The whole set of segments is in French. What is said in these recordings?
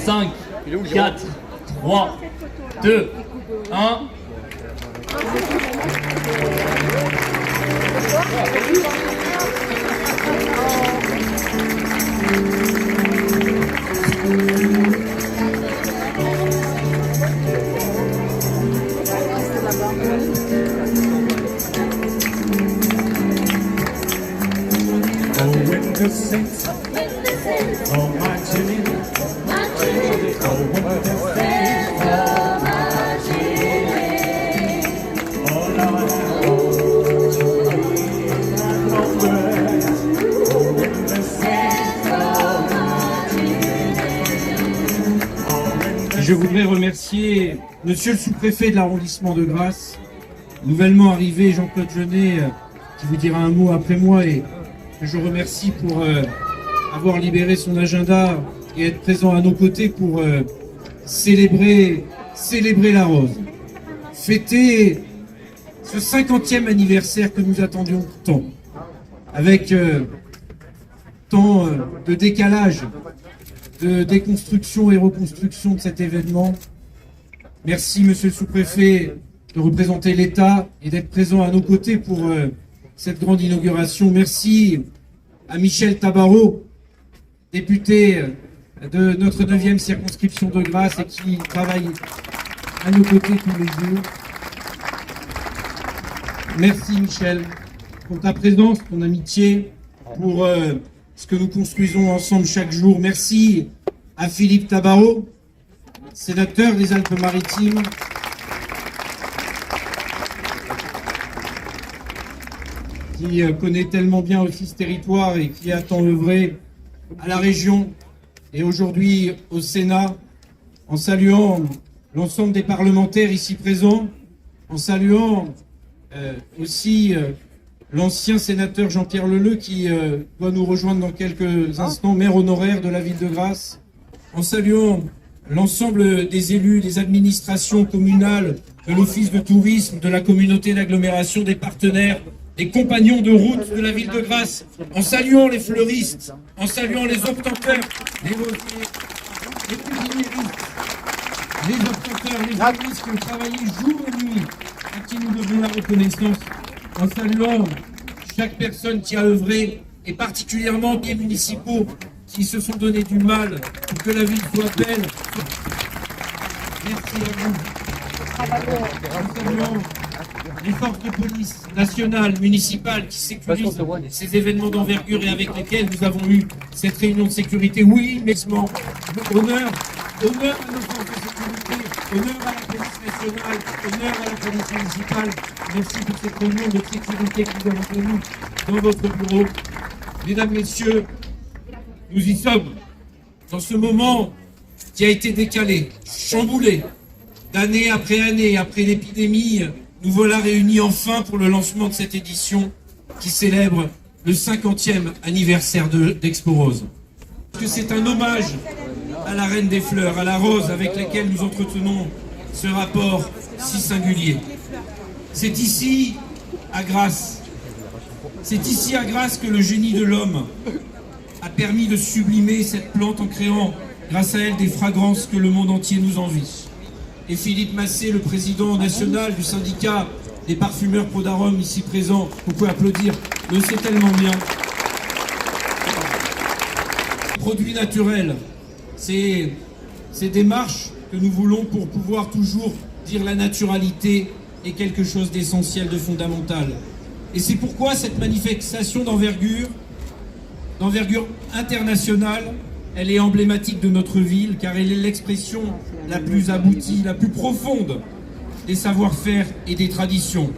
5, 4, 3, 2, 1. Je voudrais remercier Monsieur le sous-préfet de l'arrondissement de Grasse, nouvellement arrivé Jean-Claude Jeunet, qui vous dira un mot après moi et que je remercie pour avoir libéré son agenda et être présent à nos côtés pour célébrer la rose. Fêter ce 50e anniversaire que nous attendions tant, avec tant de décalage, de déconstruction et reconstruction de cet événement. Merci Monsieur le sous-préfet de représenter l'État et d'être présent à nos côtés pour cette grande inauguration. Merci à Michel Tabarot, député de notre 9e circonscription de Grasse et qui travaille à nos côtés tous les jours. Merci Michel pour ta présence, ton amitié, pour ce que nous construisons ensemble chaque jour. Merci à Philippe Tabarot, sénateur des Alpes-Maritimes, qui connaît tellement bien aussi ce territoire et qui a tant œuvré à la région et aujourd'hui au Sénat, en saluant l'ensemble des parlementaires ici présents, en saluant aussi l'ancien sénateur Jean-Pierre Leleu qui doit nous rejoindre dans quelques instants, maire honoraire de la ville de Grasse, en saluant l'ensemble des élus, des administrations communales, de l'office de tourisme, de la communauté d'agglomération, des partenaires, des compagnons de route de la ville de Grasse, en saluant les fleuristes, en saluant les obtenteurs, les cuisinéristes, les obtenteurs, les journalistes qui ont travaillé jour et nuit, à qui nous devons la reconnaissance, en saluant chaque personne qui a œuvré, et particulièrement les municipaux qui se sont donné du mal pour que la ville soit belle. Merci à vous. En saluant les forces de police nationales, municipales qui sécurisent ces événements d'envergure et avec lesquels nous avons eu cette réunion de sécurité. Oui, mais honneur à nos forces de sécurité, honneur à la police nationale, honneur à la police municipale. Merci pour cette réunion de sécurité que nous avons tenue dans votre bureau. Mesdames, Messieurs, nous y sommes dans ce moment qui a été décalé, chamboulé, d'année après l'épidémie. Nous voilà réunis enfin pour le lancement de cette édition qui célèbre le 50e anniversaire d'Expo Rose. Parce que c'est un hommage à la reine des fleurs, à la rose avec laquelle nous entretenons ce rapport si singulier. C'est ici, à Grasse, que le génie de l'homme a permis de sublimer cette plante en créant, grâce à elle, des fragrances que le monde entier nous envie. Et Philippe Massé, le président national du syndicat des parfumeurs Prodarome, ici présent, vous pouvez applaudir, le sait tellement bien. Produits naturels, ces démarches que nous voulons pour pouvoir toujours dire la naturalité est quelque chose d'essentiel, de fondamental. Et c'est pourquoi cette manifestation d'envergure internationale, elle est emblématique de notre ville, car elle est l'expression la plus aboutie, la plus profonde des savoir-faire et des traditions.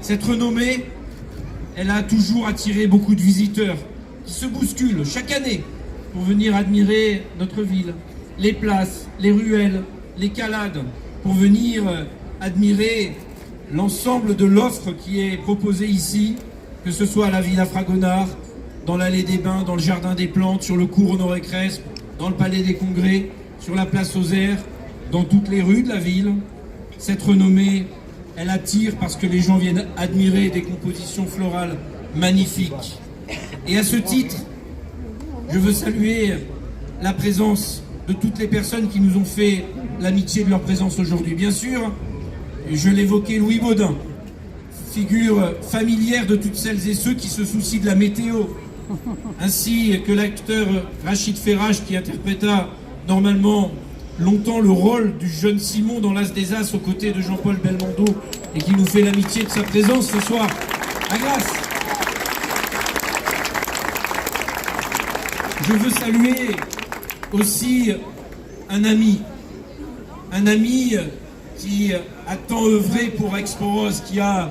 Cette renommée, elle a toujours attiré beaucoup de visiteurs qui se bousculent chaque année pour venir admirer notre ville, les places, les ruelles, les calades, pour venir admirer l'ensemble de l'offre qui est proposée ici, que ce soit à la Villa Fragonard, dans l'allée des Bains, dans le Jardin des Plantes, sur le cours Honoré-Crespe, dans le Palais des Congrès, sur la place aux Airs, dans toutes les rues de la ville. Cette renommée, elle attire parce que les gens viennent admirer des compositions florales magnifiques. Et à ce titre, je veux saluer la présence de toutes les personnes qui nous ont fait l'amitié de leur présence aujourd'hui. Bien sûr, je l'évoquais, Louis Baudin, figure familière de toutes celles et ceux qui se soucient de la météo, ainsi que l'acteur Rachid Ferrach qui interpréta normalement longtemps le rôle du jeune Simon dans l'As des As aux côtés de Jean-Paul Belmondo et qui nous fait l'amitié de sa présence ce soir à Grasse. Je veux saluer aussi un ami qui a tant œuvré pour Aix-Pont-Rose, qui a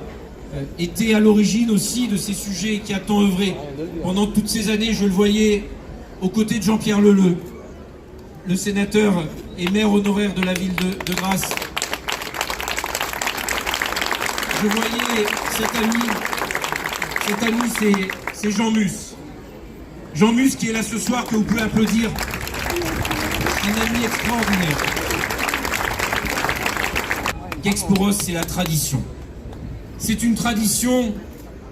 été à l'origine aussi de ces sujets, qui a tant œuvré. Pendant toutes ces années, je le voyais aux côtés de Jean-Pierre Leleu, le sénateur et maire honoraire de la ville de Grasse. Je voyais cet ami, c'est Jean Mus. Jean Mus qui est là ce soir, que vous pouvez applaudir. Un ami extraordinaire. Qu'Aix-Pont-Rose, c'est la tradition. C'est une tradition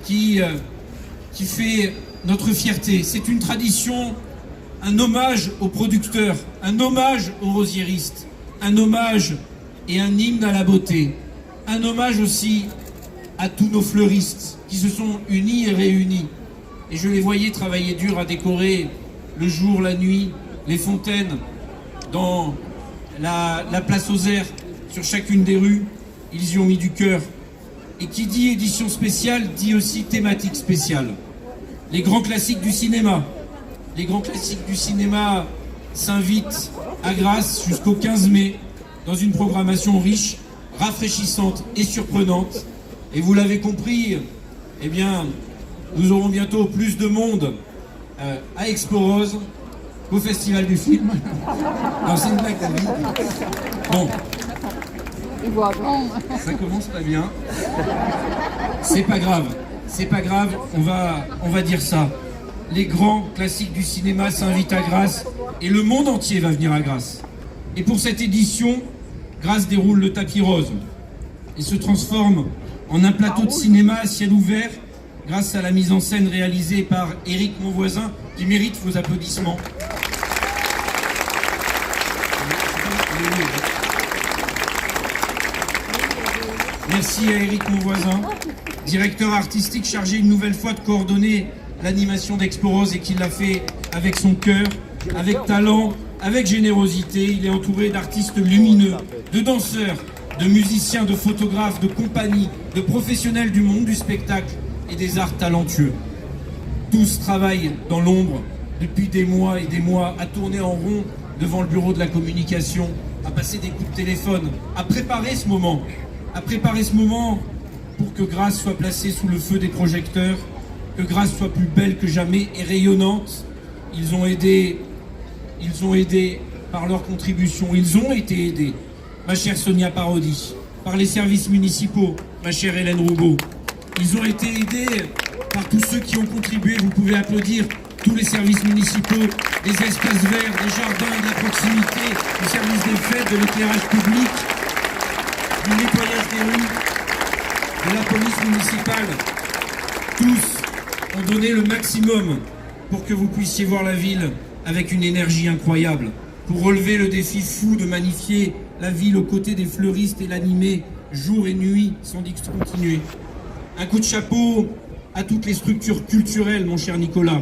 qui fait notre fierté. C'est une tradition, un hommage aux producteurs, un hommage aux rosiéristes, un hommage et un hymne à la beauté. Un hommage aussi à tous nos fleuristes qui se sont unis et réunis. Et je les voyais travailler dur à décorer le jour, la nuit, les fontaines, dans la place aux airs, sur chacune des rues. Ils y ont mis du cœur. Et qui dit édition spéciale, dit aussi thématique spéciale. Les grands classiques du cinéma. Les grands classiques du cinéma s'invitent à Grasse jusqu'au 15 mai dans une programmation riche, rafraîchissante et surprenante. Et vous l'avez compris, eh bien, nous aurons bientôt plus de monde à Aix-Pont-Rose qu'au Festival du film. Non, c'est une blague, David. Bon. Ça commence pas bien. C'est pas grave. C'est pas grave, on va dire ça. Les grands classiques du cinéma s'invitent à Grasse et le monde entier va venir à Grasse. Et pour cette édition, Grasse déroule le tapis rose et se transforme en un plateau de cinéma à ciel ouvert grâce à la mise en scène réalisée par Éric Monvoisin, qui mérite vos applaudissements. Merci à Éric Monvoisin, directeur artistique chargé une nouvelle fois de coordonner l'animation d'Aix-Pont-Rose et qui l'a fait avec son cœur, avec talent, avec générosité. Il est entouré d'artistes lumineux, de danseurs, de musiciens, de photographes, de compagnies, de professionnels du monde du spectacle et des arts talentueux. Tous travaillent dans l'ombre depuis des mois et des mois, à tourner en rond devant le bureau de la communication, à passer des coups de téléphone, à préparer ce moment pour que Grasse soit placée sous le feu des projecteurs, que Grasse soit plus belle que jamais et rayonnante. Ils ont aidé par leur contribution, ils ont été aidés, ma chère Sonia Parodi, par les services municipaux, ma chère Hélène Roubaud. Ils ont été aidés par tous ceux qui ont contribué, vous pouvez applaudir tous les services municipaux, les espaces verts, les jardins, de la proximité, le service des fêtes, de l'éclairage public, du nettoyage des rues, de la police municipale. Tous ont donné le maximum pour que vous puissiez voir la ville avec une énergie incroyable, pour relever le défi fou de magnifier la ville aux côtés des fleuristes et l'animer jour et nuit sans discontinuer. Un coup de chapeau à toutes les structures culturelles, mon cher Nicolas,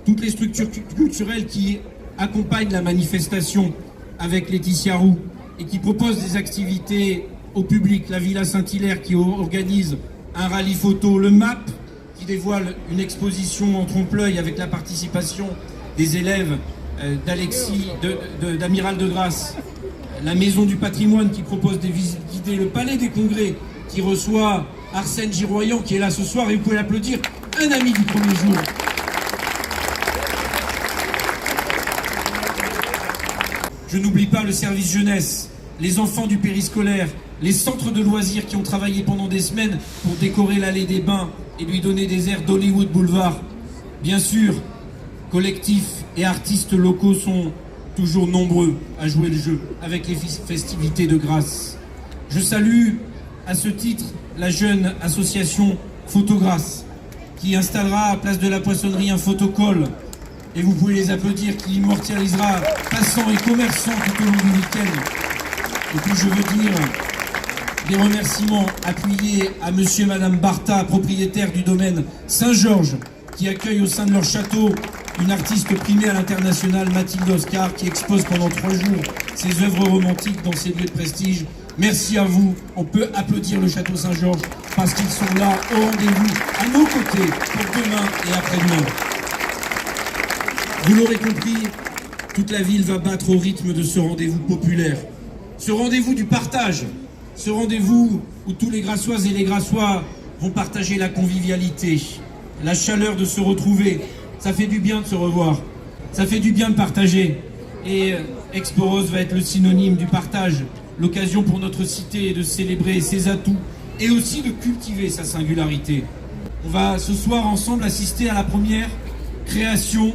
toutes les structures culturelles qui accompagnent la manifestation avec Laetitia Roux et qui proposent des activités au public. La Villa Saint-Hilaire qui organise un rallye photo, le MAP qui dévoile une exposition en trompe-l'œil avec la participation des élèves d'Amiral de Grasse, la Maison du Patrimoine qui propose des visites guidées, le Palais des Congrès qui reçoit Arsène Giroyan qui est là ce soir et vous pouvez l'applaudir, un ami du premier jour. Je n'oublie pas le service jeunesse, les enfants du périscolaire, les centres de loisirs qui ont travaillé pendant des semaines pour décorer l'allée des Bains et lui donner des airs d'Hollywood Boulevard. Bien sûr, collectifs et artistes locaux sont toujours nombreux à jouer le jeu avec les festivités de Grasse. Je salue à ce titre la jeune association Photograsse qui installera à Place de la Poissonnerie un photocall et vous pouvez les applaudir, qui immortalisera passants et commerçants tout au long du week-end. Et puis je veux dire des remerciements appuyés à monsieur et madame Bartha, propriétaires du domaine Saint-Georges, qui accueille au sein de leur château une artiste primée à l'international, Mathilde Oscar, qui expose pendant 3 jours ses œuvres romantiques dans ces lieux de prestige. Merci à vous. On peut applaudir le château Saint-Georges parce qu'ils sont là au rendez-vous, à nos côtés, pour demain et après-demain. Vous l'aurez compris, toute la ville va battre au rythme de ce rendez-vous populaire. Ce rendez-vous du partage, ce rendez-vous où tous les Grassoises et les Grassois vont partager la convivialité, la chaleur de se retrouver. Ça fait du bien de se revoir, ça fait du bien de partager. Et Expo Rose va être le synonyme du partage, l'occasion pour notre cité de célébrer ses atouts et aussi de cultiver sa singularité. On va ce soir ensemble assister à la première création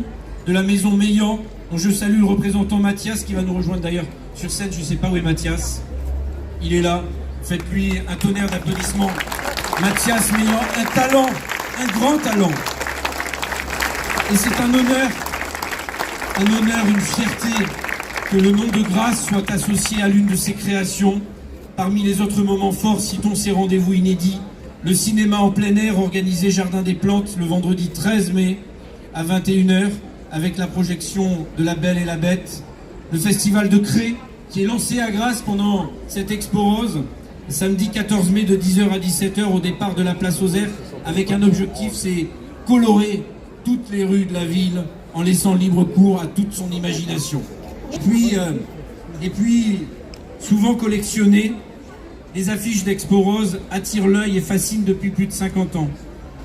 de la maison Meillan, dont je salue le représentant Mathias, qui va nous rejoindre d'ailleurs sur scène. Je ne sais pas où est Mathias. Il est là. Faites-lui un tonnerre d'applaudissements. Mathias Meillan, un talent, un grand talent. Et c'est un honneur, une fierté que le nom de Grasse soit associé à l'une de ses créations. Parmi les autres moments forts, citons ces rendez-vous inédits. Le cinéma en plein air organisé Jardin des Plantes le vendredi 13 mai à 21h avec la projection de La Belle et la Bête. Le festival de Cré qui est lancé à Grasse pendant cette Expo Rose, samedi 14 mai de 10h à 17h au départ de la place aux Airs, avec un objectif, c'est colorer toutes les rues de la ville en laissant libre cours à toute son imagination. Et puis souvent collectionnées, les affiches d'Expo Rose attirent l'œil et fascinent depuis plus de 50 ans.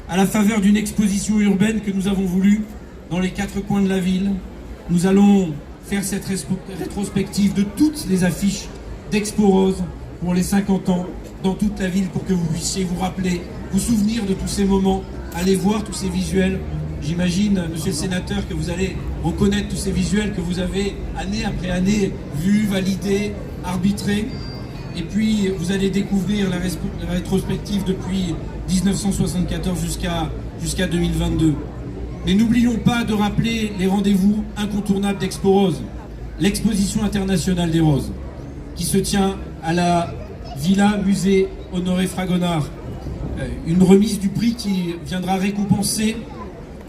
À la faveur d'une exposition urbaine que nous avons voulu dans les 4 coins de la ville, nous allons faire cette rétrospective de toutes les affiches d'Expo Rose pour les 50 ans dans toute la ville, pour que vous puissiez vous rappeler, vous souvenir de tous ces moments, aller voir tous ces visuels. J'imagine, monsieur le sénateur, que vous allez reconnaître tous ces visuels que vous avez année après année vus, validés, arbitrés. Et puis vous allez découvrir la rétrospective depuis 1974 jusqu'à 2022. Mais n'oublions pas de rappeler les rendez-vous incontournables d'Expo Rose. L'exposition internationale des roses, qui se tient à la Villa Musée Honoré Fragonard. Une remise du prix qui viendra récompenser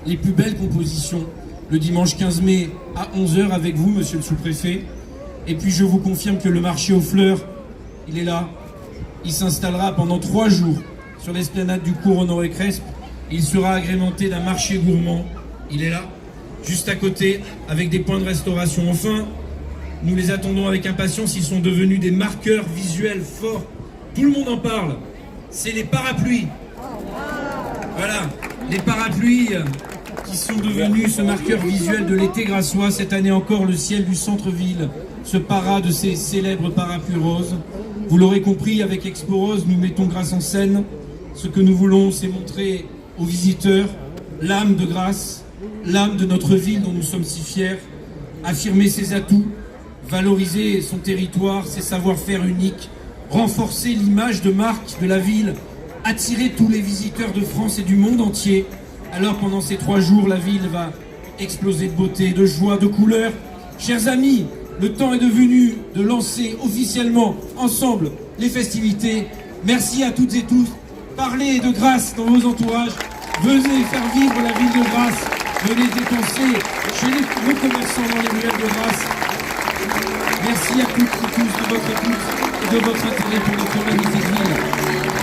les plus belles compositions le dimanche 15 mai à 11h avec vous, monsieur le sous-préfet. Et puis je vous confirme que le marché aux fleurs, il est là. Il s'installera pendant 3 jours sur l'esplanade du cours Honoré Crespe. Il sera agrémenté d'un marché gourmand. Il est là, juste à côté, avec des points de restauration. Enfin, nous les attendons avec impatience. Ils sont devenus des marqueurs visuels forts. Tout le monde en parle. C'est les parapluies. Voilà, les parapluies qui sont devenus ce marqueur visuel de l'été grassois. Cette année encore, le ciel du centre-ville se para de ces célèbres parapluies roses. Vous l'aurez compris, avec Expo Rose, nous mettons Grasse en scène. Ce que nous voulons, c'est montrer aux visiteurs l'âme de Grasse, l'âme de notre ville dont nous sommes si fiers, affirmer ses atouts, valoriser son territoire, ses savoir-faire uniques, renforcer l'image de marque de la ville, attirer tous les visiteurs de France et du monde entier. Alors pendant ces 3 jours, la ville va exploser de beauté, de joie, de couleurs. Chers amis, le temps est devenu de lancer officiellement ensemble les festivités. Merci à toutes et tous. Parlez de Grasse dans vos entourages. Venez faire vivre la ville de Grasse. Venez dépenser chez les commerçants dans les ruelles de Grasse. Merci à toutes et tous de votre écoute et de votre intérêt pour notre magnifique ville.